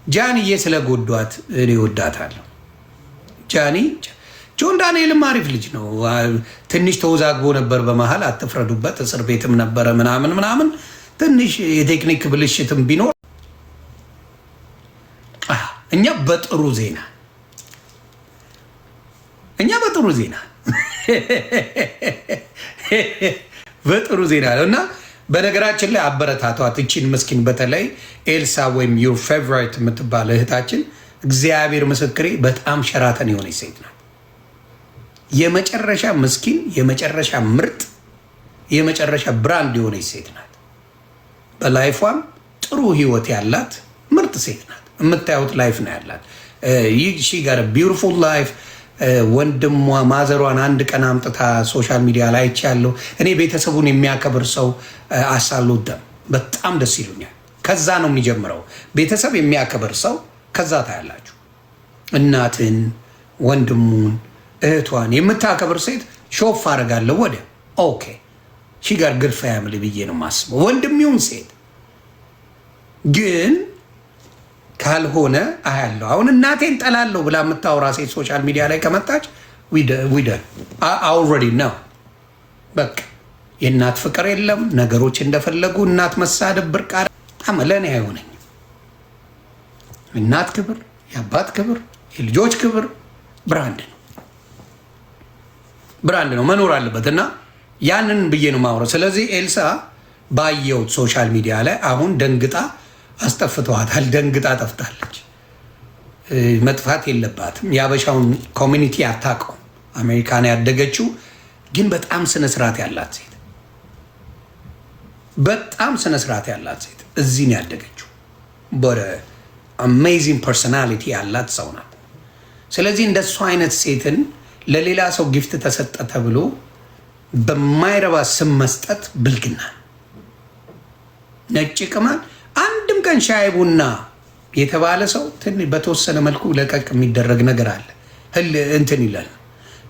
ጃንዬ ስለጎዷት እኔ ወዳታለሁ። ጆን ዳንኤልም አሪፍ ልጅ ነው። ትንሽ ተወዛግቦ ነበር በመሀል አትፍረዱበት። እስር ቤትም ነበረ ምናምን ትንሽ የቴክኒክ ብልሽትም ቢኖር እኛ በጥሩ ዜና በጥሩ ዜና ነው እና በነገራችን ላይ አበረታቷት እቺን ምስኪን በተለይ ኤልሳ ወይም ዩር ፌቨራይት የምትባል እህታችን እግዚአብሔር ምስክሬ በጣም ሸራተን የሆነች ሴት ናት። የመጨረሻ ምስኪን፣ የመጨረሻ ምርጥ፣ የመጨረሻ ብራንድ የሆነች ሴት ናት። በላይፏም ጥሩ ህይወት ያላት ምርጥ ሴት ናት። የምታዩት ላይፍ ነው ያላት። ሺ ጋር ቢውቲፉል ላይፍ። ወንድሟ ማዘሯን አንድ ቀን አምጥታ ሶሻል ሚዲያ ላይ አይቻለሁ። እኔ ቤተሰቡን የሚያከብር ሰው አሳልወደም በጣም ደስ ይሉኛል። ከዛ ነው የሚጀምረው። ቤተሰብ የሚያከብር ሰው ከዛ ታያላችሁ። እናትን፣ ወንድሙን፣ እህቷን የምታከብር ሴት ሾፍ አደርጋለሁ ወደ ኦኬ ሺ ጋር ግድ ፋሚሊ ብዬ ነው የማስበው። ወንድሚውን ሴት ግን ካልሆነ አያለሁ። አሁን እናቴን ጠላለሁ ብላ የምታወራ ሴት ሶሻል ሚዲያ ላይ ከመጣች ዊደን አልሬዲ ነው በቃ የእናት ፍቅር የለም። ነገሮች እንደፈለጉ እናት መሳደብ ብርቅ ለእኔ አይሆነኝም። እናት ክብር፣ የአባት ክብር፣ የልጆች ክብር ብራንድ ነው መኖር አለበት እና ያንን ብዬ ነው ማውረው። ስለዚህ ኤልሳ ባየሁት ሶሻል ሚዲያ ላይ አሁን ደንግጣ አስጠፍተዋታል። ደንግጣ ጠፍታለች። መጥፋት የለባትም። የአበሻውን ኮሚኒቲ አታውቀውም። አሜሪካን ያደገችው ግን በጣም ስነስርዓት ያላት ሴት፣ በጣም ስነስርዓት ያላት ሴት እዚህ ነው ያደገችው። አሜዚንግ ፐርሶናሊቲ ያላት ሰው ናት። ስለዚህ እንደሱ አይነት ሴትን ለሌላ ሰው ጊፍት ተሰጠ ተብሎ በማይረባ ስም መስጠት ብልግና። ነጭ ቅማል አንድም ቀን ሻይ ቡና የተባለ ሰው በተወሰነ መልኩ ለቀቅ የሚደረግ ነገር አለ። እንትን ይላል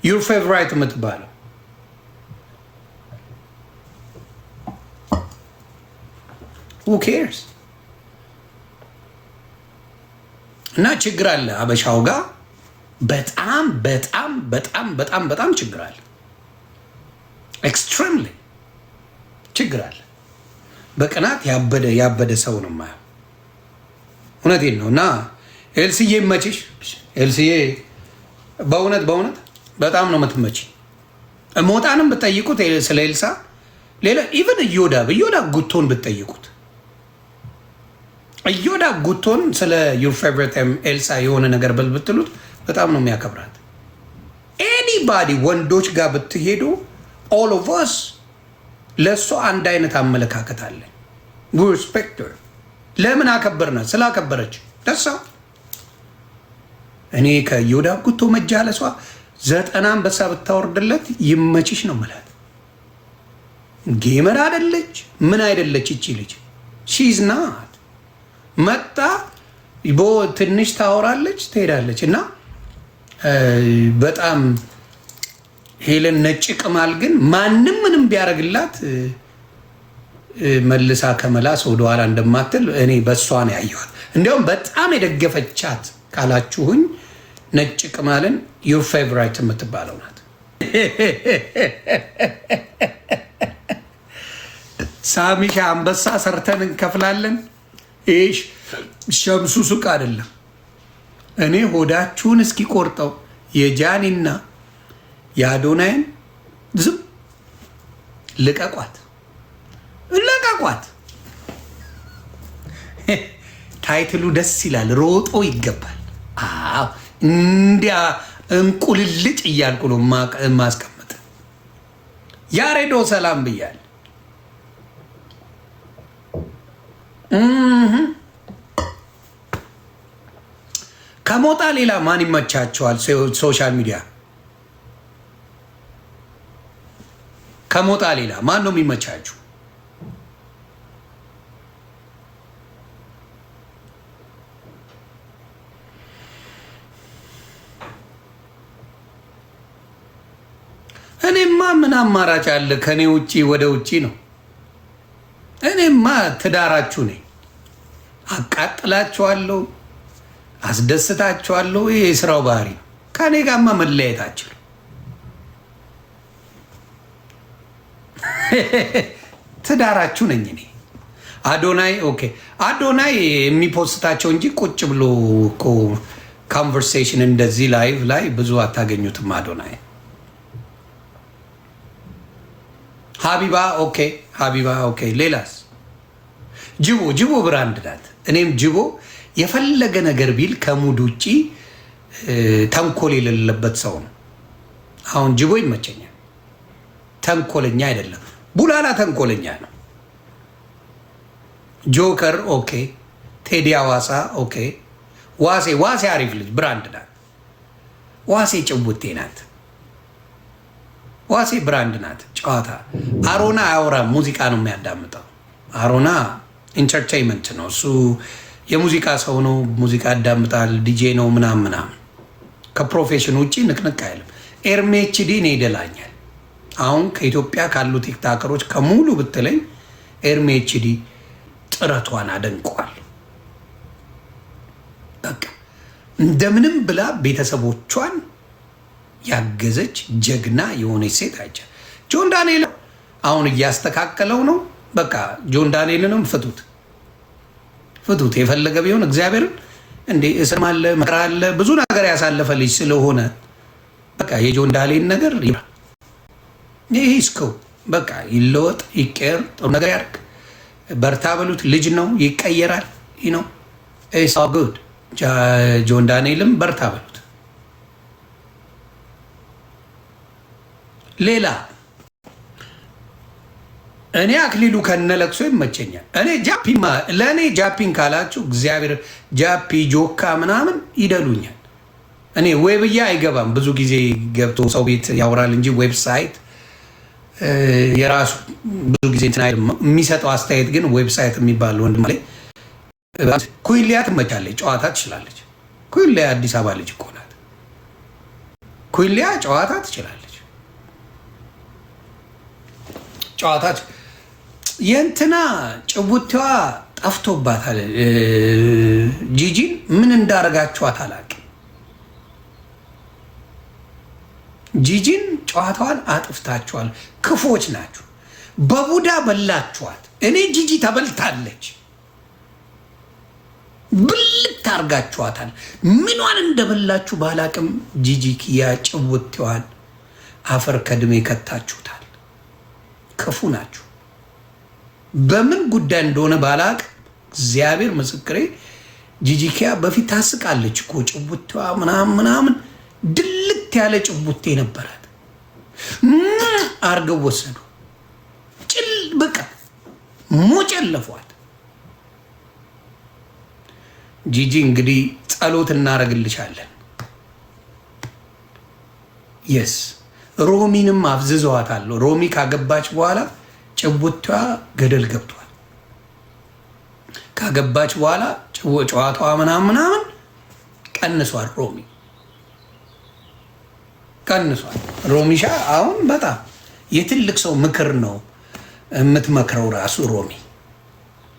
ዩር ፌቨራይት የምትባለው who cares? እና ችግር አለ አበሻው ጋር በጣም በጣም በጣም በጣም በጣም ችግር አለ። ኤክስትሪምሊ ችግር አለ። በቅናት ያበደ ሰው ነው የማየው። እውነቴን ነው። እና ኤልስዬ መችሽ። ኤልስዬ በእውነት በጣም ነው የምትመች። ሞጣንም ብትጠይቁት ስለ ኤልሳ ሌላ ኢቨን እዮዳብ ጉቶን ብትጠይቁት እዮዳብ ጉቶን ስለ ዩር ፌቨሪት ኤልሳ የሆነ ነገር ብትሉት በጣም ነው የሚያከብራት። ኤኒባዲ ወንዶች ጋር ብትሄዱ ኦል ኦፍ አስ ለእሷ አንድ አይነት አመለካከት አለ። ዊ ሪስፔክት ሄር። ለምን አከበርናት? ስላከበረች ደሳ እኔ ከዮዳብ ጉቶ መጃለሷ 90 አንበሳ ብታወርድለት ይመችሽ ነው የምላት። ጌመር አይደለች ምን አይደለች እቺ ልጅ። ሺዝ ናት መጣ ትንሽ ታወራለች ትሄዳለች። እና በጣም ሄለን ነጭ ቅማል ግን ማንም ምንም ቢያደርግላት መልሳ ከመላስ ወደኋላ እንደማትል እኔ በእሷ ነው ያየኋት። እንዲያውም በጣም የደገፈቻት ካላችሁኝ ነጭ ቅማልን ዩር ፌቨራይት የምትባለው ናት። ሳሚሻ አንበሳ ሰርተን እንከፍላለን። ይሽ ሸምሱ ሱቅ አይደለም። እኔ ሆዳችሁን እስኪቆርጠው የጃኒና የአዶናይን ዝም ልቀቋት። ታይትሉ ደስ ይላል። ሮጦ ይገባል። አዎ እንዲያ እንቁልልጭ እያልኩ ነው ማስቀመጥ። ያሬዶ ሰላም ብያል። ከሞጣ ሌላ ማን ይመቻቸዋል? ሶሻል ሚዲያ ከሞጣ ሌላ ማን ነው የሚመቻችሁ? እኔማ ምን አማራጭ አለ? ከኔ ውጪ ወደ ውጪ ነው። እኔማ ትዳራችሁ ነኝ። አቃጥላችኋለሁ፣ አስደስታችኋለሁ። ይሄ የስራው ባህሪ ነው። ከኔ ጋርማ መለያየት አችልም። ትዳራችሁ ነኝ እኔ። አዶናይ ኦኬ፣ አዶናይ የሚፖስታቸው እንጂ ቁጭ ብሎ እኮ ኮንቨርሴሽን እንደዚህ ላይቭ ላይ ብዙ አታገኙትም። አዶናይ ሀቢባ ኦኬ፣ ሀቢባ ኦኬ። ሌላስ? ጅቦ ብራንድ ናት። እኔም ጅቦ የፈለገ ነገር ቢል ከሙድ ውጭ ተንኮል የሌለበት ሰው ነው። አሁን ጅቦ ይመቸኛል። ተንኮለኛ አይደለም። ቡላላ ተንኮለኛ ነው። ጆከር ኦኬ። ቴዲ አዋሳ ኦኬ። ዋሴ አሪፍ ልጅ ብራንድ ናት። ዋሴ ጭውቴ ናት። ዋሴ ብራንድ ናት። ጨዋታ አሮና አያወራም፣ ሙዚቃ ነው የሚያዳምጠው። አሮና ኢንተርቴይንመንት ነው እሱ፣ የሙዚቃ ሰው ነው። ሙዚቃ ያዳምጣል፣ ዲጄ ነው ምናምን። ከፕሮፌሽን ውጭ ንቅንቅ አይልም። ኤርሜችዲ እኔ ይደላኛል። አሁን ከኢትዮጵያ ካሉ ቲክታከሮች ከሙሉ ብትለኝ ኤርሜችዲ ጥረቷን አደንቀዋል። በቃ እንደምንም ብላ ቤተሰቦቿን ያገዘች ጀግና የሆነች ሴት አይቻ። ጆን ዳንኤል አሁን እያስተካከለው ነው። በቃ ጆን ዳንኤልንም ፍቱት። የፈለገ ቢሆን እግዚአብሔርን እንዴ እስም አለ መከራ አለ ብዙ ነገር ያሳለፈ ልጅ ስለሆነ በቃ የጆን ዳንኤል ነገር ይህ እስከው በቃ ይለወጥ፣ ይቀየር፣ ጥሩ ነገር ያድርግ። በርታ በሉት። ልጅ ነው፣ ይቀየራል። ነው ጉድ። ጆን ዳንኤልም በርታ በሉት። ሌላ እኔ አክሊሉ ከነለቅሶ ይመቸኛል። እኔ ለእኔ ጃፒን ካላችሁ እግዚአብሔር ጃፒ ጆካ ምናምን ይደሉኛል። እኔ ዌብያ አይገባም። ብዙ ጊዜ ገብቶ ሰው ቤት ያወራል እንጂ ዌብሳይት የራሱ ብዙ ጊዜ የሚሰጠው አስተያየት ግን ዌብሳይት የሚባል ወንድም ላይ ኩይሊያ ትመቻለች፣ ጨዋታ ትችላለች። ኩይሊያ አዲስ አበባ ልጅ እኮ ናት። ኩይሊያ ጨዋታ ትችላለች። ጨዋታ የእንትና ጭቡቴዋ ጠፍቶባታል። ጂጂን ምን እንዳረጋችኋት አላውቅም። ጂጂን ጨዋታዋን አጥፍታችኋል። ክፎች ናችሁ። በቡዳ በላችኋት። እኔ ጂጂ ተበልታለች። ብልት አርጋችኋታል። ምኗን እንደበላችሁ ባላቅም ጂጂ ኪያ ጭቡቴዋን አፈር ከድሜ ከታችሁታል። ክፉ ናችሁ። በምን ጉዳይ እንደሆነ ባላቅ እግዚአብሔር ምስክሬ። ጂጂኪያ በፊት ታስቃለች እኮ ጭቡቴዋ ምናምን ድልት ያለ ጭቡቴ ነበራት። አርገው ወሰዱ። በቃ ሞጨለፏት። ጂጂ እንግዲህ ጸሎት እናደርግልሻለን። የስ ሮሚንም አፍዝዘዋታል። ሮሚ ካገባች በኋላ ጭቡቴዋ ገደል ገብቷል። ካገባች በኋላ ጨዋታዋ ምናምን ቀንሷል። ቀንሷል። ሮሚሻ አሁን በጣም የትልቅ ሰው ምክር ነው የምትመክረው። ራሱ ሮሚ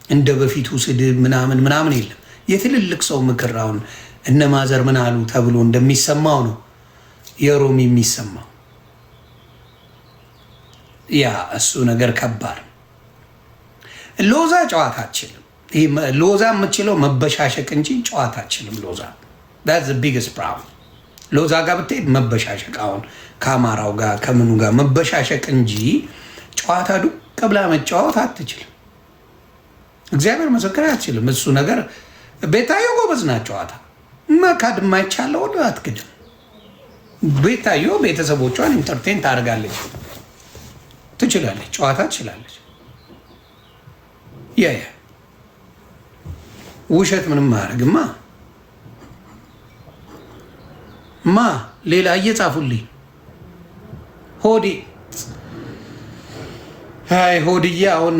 እንደ በፊቱ ስድብ ምናምን የለም። የትልልቅ ሰው ምክር አሁን እነ ማዘር ምን አሉ ተብሎ እንደሚሰማው ነው የሮሚ የሚሰማው። ያ እሱ ነገር ከባድ። ሎዛ ጨዋታ አትችልም። ሎዛ የምትችለው መበሻሸቅ እንጂ ጨዋታ አትችልም። ሎዛ that's the biggest problem። ሎዛ ጋር ብትሄድ መበሻሸቅ፣ አሁን ከአማራው ጋር ከምኑ ጋር መበሻሸቅ እንጂ ጨዋታ ዱቅ ብላ መጫወት አትችልም። እግዚአብሔር መሰከረ አትችልም። እሱ ነገር ቤታዮ ጎበዝ ናት። ጨዋታ መካድ የማይቻለው አትክድም። ቤታዮ ቤተሰቦቿን ኢንተርቴን ታደርጋለች፣ ትችላለች፣ ጨዋታ ትችላለች። ውሸት ምንም ማድረግማ ሌላ እየጻፉልኝ ሆድዬ አሁን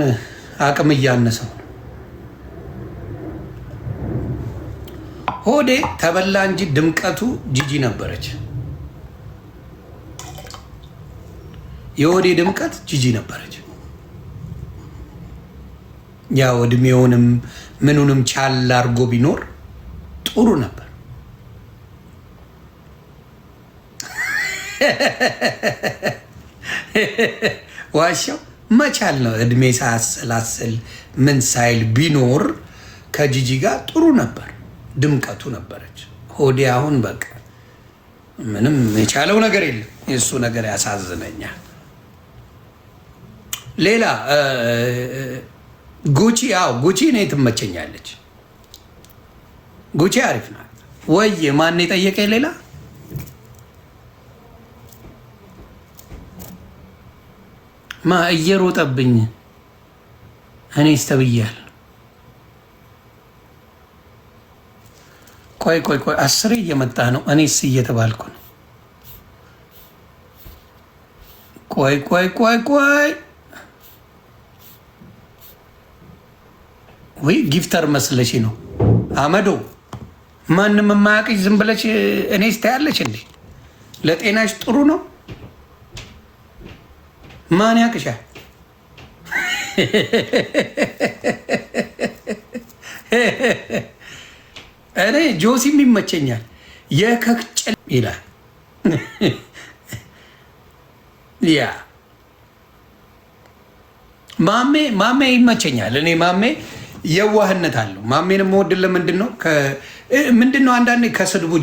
አቅም እያነሰው ሆዴ ተበላ እንጂ ድምቀቱ ጂጂ ነበረች። የሆዴ ድምቀት ጂጂ ነበረች። ያው እድሜውንም ምኑንም ቻል አድርጎ ቢኖር ጥሩ ነበር። ዋሻው መቻል ነው። እድሜ ሳያሰላስል ምን ሳይል ቢኖር ከጂጂ ጋር ጥሩ ነበር፣ ድምቀቱ ነበረች። ሆዴ አሁን በቃ ምንም የቻለው ነገር የለም። የእሱ ነገር ያሳዝነኛል። ሌላ ጉቺ፣ አዎ ጉቺ እኔ ትመቸኛለች። ጉቺ አሪፍ ናት። ወይ ማን የጠየቀኝ ሌላ እየሮጠብኝ እኔ ስተብያል። ቆይ 10 እየመጣ ነው። እኔስ እየተባልኩ ነው። ቆይ ወይ ጊፍተር መስለሽ ነው አመዶ። ማንም የማያውቅሽ ዝም ብለሽ እኔ ስታያለሽ እንዴ? ለጤናሽ ጥሩ ነው። ማን ያቅሻል? እኔ ጆሲም ይመቸኛል። የከክጨል ይላል ያ ማሜ ይመቸኛል። እኔ ማሜ የዋህነት አለው። ማሜን የምወድለት ምንድን ነው አንዳንዴ ከስድቡ